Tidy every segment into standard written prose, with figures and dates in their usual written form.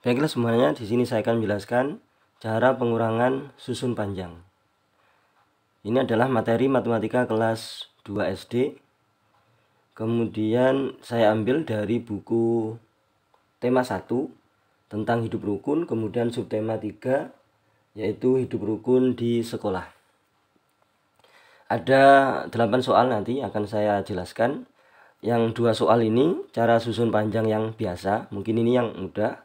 Baiklah semuanya, di sini saya akan menjelaskan cara pengurangan susun panjang. Ini adalah materi matematika kelas 2 SD. Kemudian saya ambil dari buku tema 1 tentang hidup rukun, kemudian subtema 3 yaitu hidup rukun di sekolah. Ada 8 soal nanti akan saya jelaskan. Yang 2 soal ini cara susun panjang yang biasa, mungkin ini yang mudah.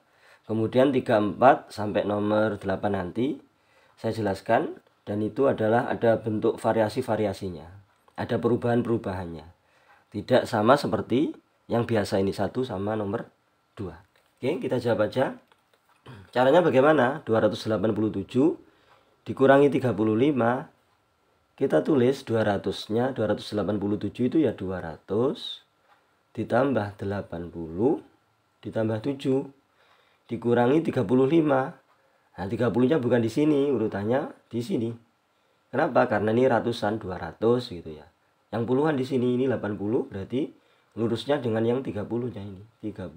Kemudian 3, 4 sampai nomor 8 nanti saya jelaskan, dan itu adalah ada bentuk variasi-variasinya, ada perubahan-perubahannya. Tidak sama seperti yang biasa ini 1 sama nomor 2. Oke, kita jawab aja. Caranya bagaimana? 287 dikurangi 35, kita tulis 200-nya, 287 itu ya 200 ditambah 80 ditambah 7 dikurangi 35. Nah, 30-nya bukan di sini, urutannya di sini. Kenapa? Karena ini ratusan, 200 gitu ya. Yang puluhan di sini, ini 80, berarti lurusnya dengan yang 30-nya ini. 30.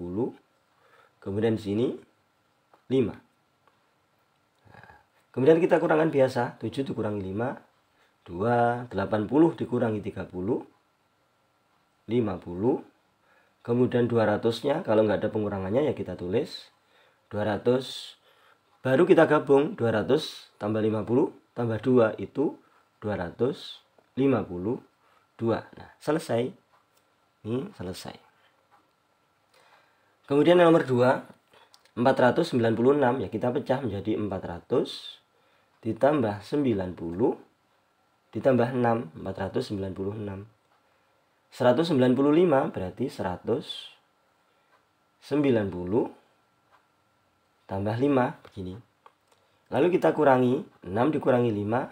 Kemudian di sini 5. Nah, kemudian kita kurangan biasa, 7 dikurangi 5, 2, 80 dikurangi 30, 50. Kemudian 200-nya, kalau nggak ada pengurangannya ya kita tulis 200, baru kita gabung 200 tambah 50 tambah 2 itu 252. Nah, selesai. Ini selesai. Kemudian yang nomor 2, 496 ya kita pecah menjadi 400 ditambah 90 ditambah 6, 496. 195 berarti 190 tambah 5 begini. Lalu kita kurangi 6 dikurangi 5,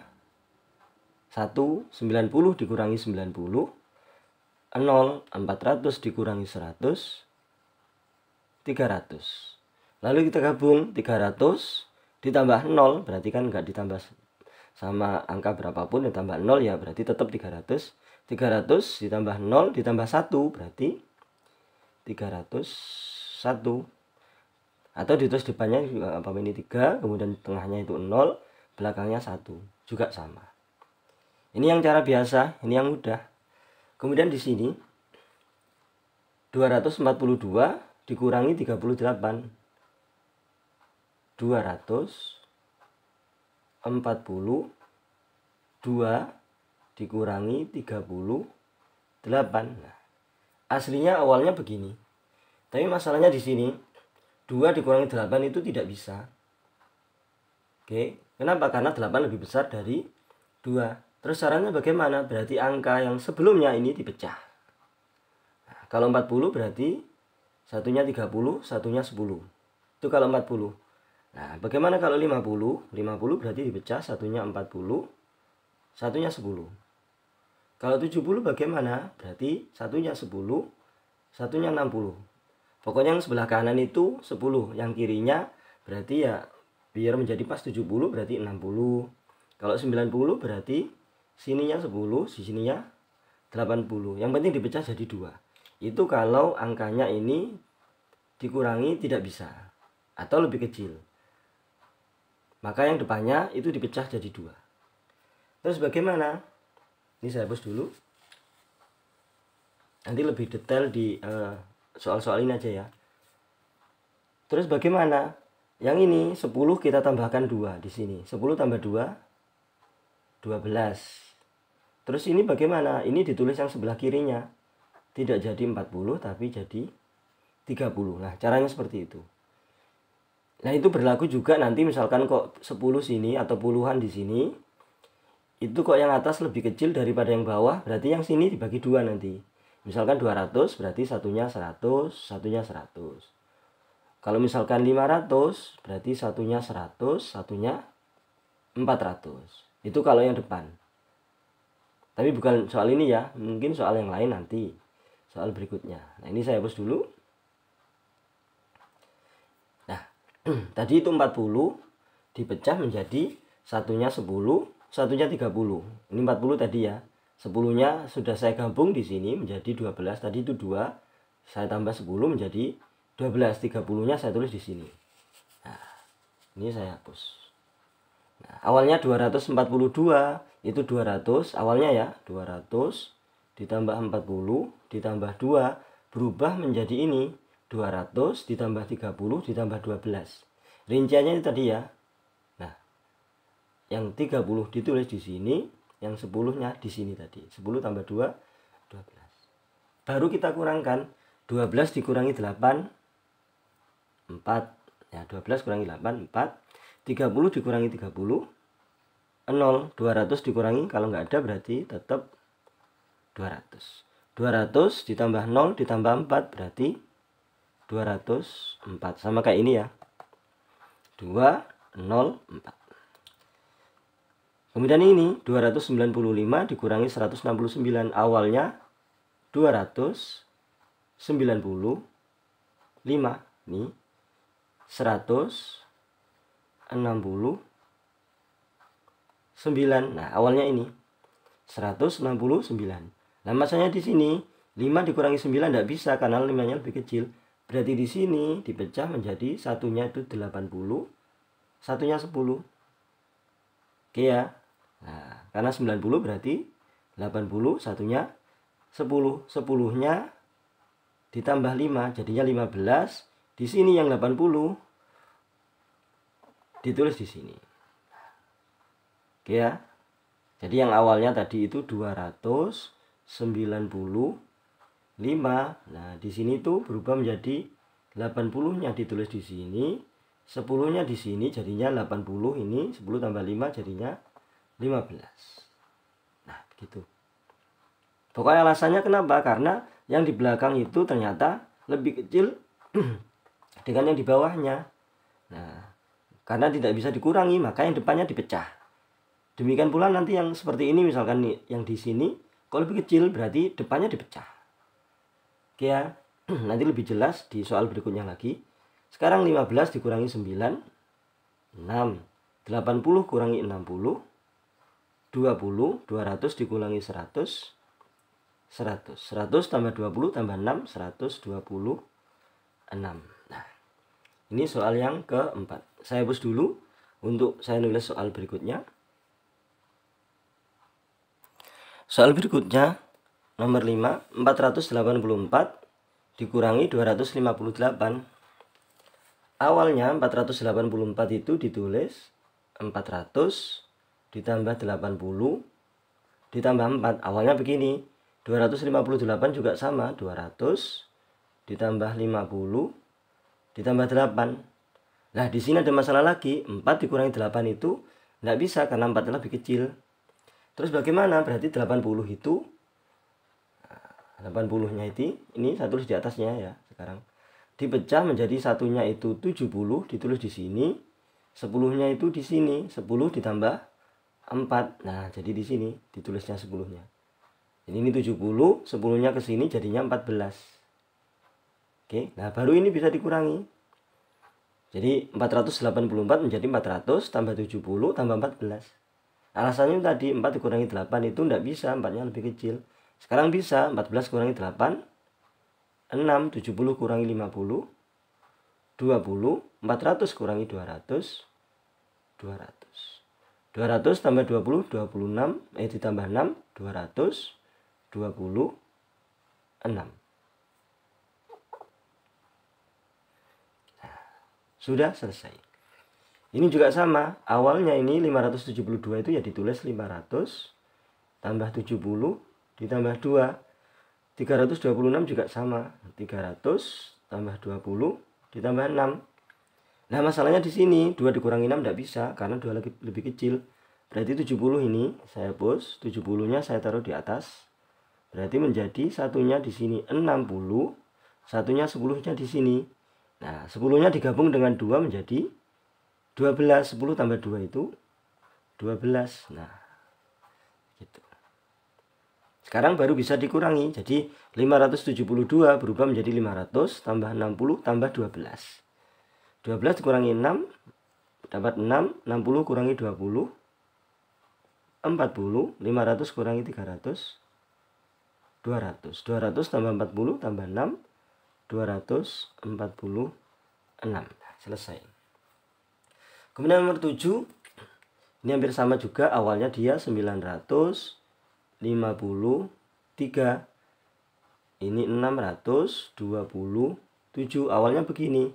1, 90 dikurangi 90, 0, 400 dikurangi 100, 300. Lalu kita gabung 300 ditambah 0, berarti kan enggak ditambah sama angka berapapun, ditambah 0 ya berarti tetap 300. 300 ditambah 0 ditambah 1 berarti 301. Atau ditulis depannya juga apa ini 3, kemudian tengahnya itu 0, belakangnya 1, juga sama. Ini yang cara biasa, ini yang mudah. Kemudian di sini 242 dikurangi 38. 242 dikurangi 38. Nah, aslinya awalnya begini. Tapi masalahnya di sini 2 dikurangi 8 itu tidak bisa. Oke, kenapa? Karena 8 lebih besar dari 2. Terus caranya bagaimana? Berarti angka yang sebelumnya ini dipecah. Nah, kalau 40 berarti satunya 30, satunya 10. Itu kalau 40. Nah, bagaimana kalau 50? 50 berarti dipecah, satunya 40, satunya 10. Kalau 70 bagaimana? Berarti satunya 10, satunya 60. Pokoknya yang sebelah kanan itu 10, yang kirinya berarti ya biar menjadi pas 70 berarti 60. Kalau 90 berarti sininya 10, sininya 80. Yang penting dipecah jadi 2. Itu kalau angkanya ini dikurangi tidak bisa atau lebih kecil. Maka yang depannya itu dipecah jadi 2. Terus bagaimana? Ini saya hapus dulu. Nanti lebih detail di soal-soal ini aja ya. Terus bagaimana? Yang ini 10 kita tambahkan 2 di sini. 10 tambah 2 12. Terus ini bagaimana? Ini ditulis yang sebelah kirinya. Tidak jadi 40 tapi jadi 30. Nah, caranya seperti itu. Nah, itu berlaku juga nanti misalkan kok 10 sini atau puluhan di sini. Itu kok yang atas lebih kecil daripada yang bawah, berarti yang sini dibagi 2 nanti. Misalkan 200 berarti satunya 100, satunya 100. Kalau misalkan 500 berarti satunya 100, satunya 400. Itu kalau yang depan. Tapi bukan soal ini ya, mungkin soal yang lain nanti. Soal berikutnya. Nah, ini saya hapus dulu. Nah, tadi itu 40 dipecah menjadi satunya 10, satunya 30. Ini 40 tadi ya. 10-nya sudah saya gabung di sini menjadi 12. Tadi itu 2. Saya tambah 10 menjadi 12. 30-nya saya tulis di sini. Ini saya hapus. Nah, awalnya 242 itu 200 awalnya ya, 200 ditambah 40 ditambah 2 berubah menjadi ini 200 ditambah 30 ditambah 12. Rinciannya itu tadi ya. Nah, yang 30 ditulis di sini, yang 10-nya di sini tadi. 10 tambah 2 12. Baru kita kurangkan 12 dikurangi 8 4. Ya, 12 kurangi 8 4. 30 dikurangi 30 0. 200 dikurangi, kalau nggak ada berarti tetap 200. 200 ditambah 0 ditambah 4 berarti 204. Sama kayak ini ya. 204. Kemudian ini 295 dikurangi 169. Awalnya 295. Ini 169. Nah, awalnya ini 169. Nah, masanya di sini 5 dikurangi 9 tidak bisa karena 5-nya lebih kecil. Berarti di sini dipecah menjadi satunya itu 80, satunya 10. Oke ya. Nah, karena 90 berarti 80, satunya 10. 10-nya ditambah 5 jadinya 15. Di sini yang 80 ditulis di sini. Oke ya. Jadi yang awalnya tadi itu 295. Nah, di sini tuh berubah menjadi 80-nya ditulis di sini, 10-nya di sini jadinya 80, ini 10 tambah 5 jadinya 15. Nah, begitu. Pokoknya alasannya kenapa? Karena yang di belakang itu ternyata lebih kecil dengan yang di bawahnya. Nah, karena tidak bisa dikurangi, maka yang depannya dipecah. Demikian pula nanti yang seperti ini, misalkan nih, yang di sini kalau lebih kecil berarti depannya dipecah. Oke ya. Nanti lebih jelas di soal berikutnya lagi. Sekarang 15 dikurangi 9 6. 80 kurangi 60 20. 200 dikurangi 100 100. 100 tambah 20 tambah 6 126. Nah, ini soal yang keempat. Saya hapus dulu untuk saya nulis soal berikutnya. Soal berikutnya nomor 5, 484 dikurangi 258. Awalnya 484 itu ditulis 400 ditambah 80 ditambah 4. Awalnya begini. 258 juga sama, 200 ditambah 50 ditambah 8. Nah, di sini ada masalah lagi. 4 dikurangi 8 itu tidak bisa karena 4 lebih kecil. Terus bagaimana? Berarti 80 itu 80-nya itu ini saya tulis di atasnya ya sekarang. Dipecah menjadi satunya itu 70 ditulis di sini. 10-nya itu di sini, 10 ditambah 4. Nah, jadi di sini ditulisnya 10-nya. Jadi ini 70, 10-nya ke sini jadinya 14. Oke, nah baru ini bisa dikurangi. Jadi 484 menjadi 400 tambah 70 tambah 14. Alasannya tadi 4 dikurangi 8 itu tidak bisa, 4-nya lebih kecil. Sekarang bisa, 14 kurangi 8 6, 70 kurangi 50 20, 400 kurangi 200 200 tambah 20 26, ditambah 6 226. Nah, sudah selesai. Ini juga sama, awalnya ini 572 itu ya ditulis 500 tambah 70 ditambah 2. 326 juga sama, 300 tambah 20 ditambah 6. Nah, masalahnya di sini 2 dikurangi 6 tidak bisa karena 2 lebih kecil. Berarti 70 ini saya hapus, 70-nya saya taruh di atas. Berarti menjadi satunya di sini 60, satunya 10-nya di sini. Nah, 10-nya digabung dengan 2 menjadi 12. 10 tambah 2 itu 12. Nah, gitu. Sekarang baru bisa dikurangi. Jadi 572 berubah menjadi 500 tambah 60 tambah 12. 12 dikurangi 6 dapat 6. 60 kurangi 20 40. 500 kurangi 300 200. 200 tambah 40 tambah 6 246. Selesai. Kemudian nomor 7, ini hampir sama juga, awalnya dia 953. Ini 627, awalnya begini.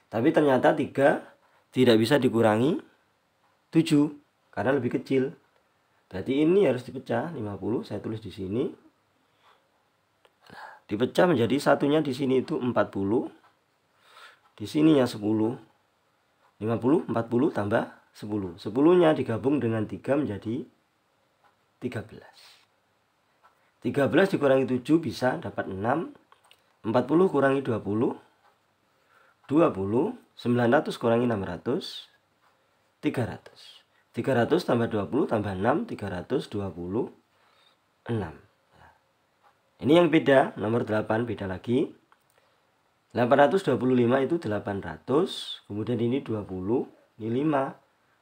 Tapi ternyata 3 tidak bisa dikurangi 7 karena lebih kecil. Berarti ini harus dipecah, 50 saya tulis di sini. Dipecah menjadi satunya di sini itu 40. Di sininya 10. 50, 40 tambah 10. 10-nya digabung dengan 3 menjadi 13. 13 dikurangi 7 bisa dapat 6. 40 kurangi 20. 20. 900 kurangi 600. 300. 300 tambah 20 tambah 6. 326. Ini yang beda. Nomor 8 beda lagi. 825 itu 800. Kemudian ini 20. Ini 5.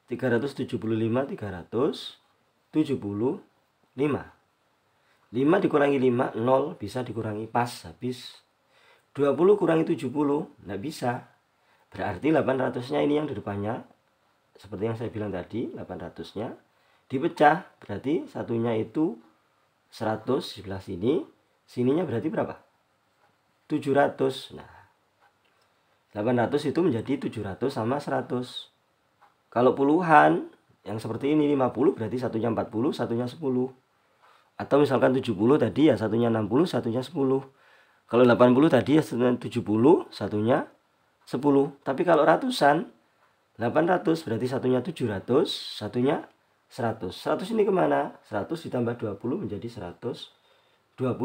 375. 375. 5 dikurangi 5, 0, bisa dikurangi pas, habis. 20 kurangi 70, nggak bisa. Berarti 800-nya ini yang di depannya, seperti yang saya bilang tadi, 800-nya dipecah, berarti satunya itu 100 sebelah sini, sininya berarti berapa? 700. Nah, 800 itu menjadi 700 sama 100. Kalau puluhan, yang seperti ini 50, berarti satunya 40, satunya 10. Atau misalkan 70 tadi ya satunya 60, satunya 10. Kalau 80 tadi ya satunya 70, satunya 10. Tapi kalau ratusan, 800 berarti satunya 700, satunya 100. 100 ini kemana? 100 ditambah 20 menjadi 120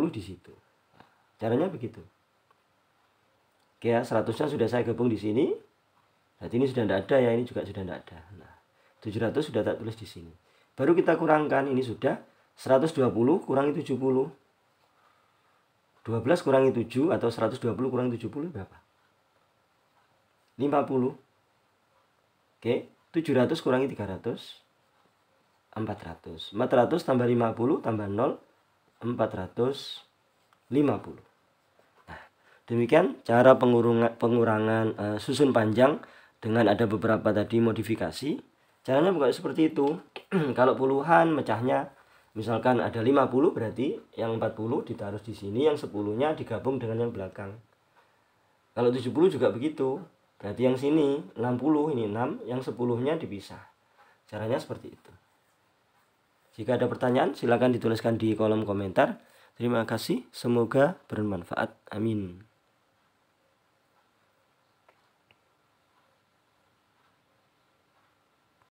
di situ. Caranya begitu. Oke ya, 100-nya sudah saya gabung di sini. Berarti ini sudah tidak ada ya, ini juga sudah tidak ada. Nah, 700 sudah tak tulis di sini. Baru kita kurangkan, ini sudah 120 kurangi 70. 12 kurangi 7 atau 120 kurangi 70 berapa? 50. Oke, 700 kurangi 300. 400. 400 tambah 50 tambah 0. 450. Nah, demikian cara pengurangan susun panjang dengan ada beberapa tadi modifikasi. Caranya bukan seperti itu. Kalau puluhan mecahnya misalkan ada 50, berarti yang 40 ditaruh di sini, yang 10-nya digabung dengan yang belakang. Kalau 70 juga begitu. Berarti yang sini 60, ini 6, yang 10-nya dipisah. Caranya seperti itu. Jika ada pertanyaan, silakan dituliskan di kolom komentar. Terima kasih, semoga bermanfaat. Amin.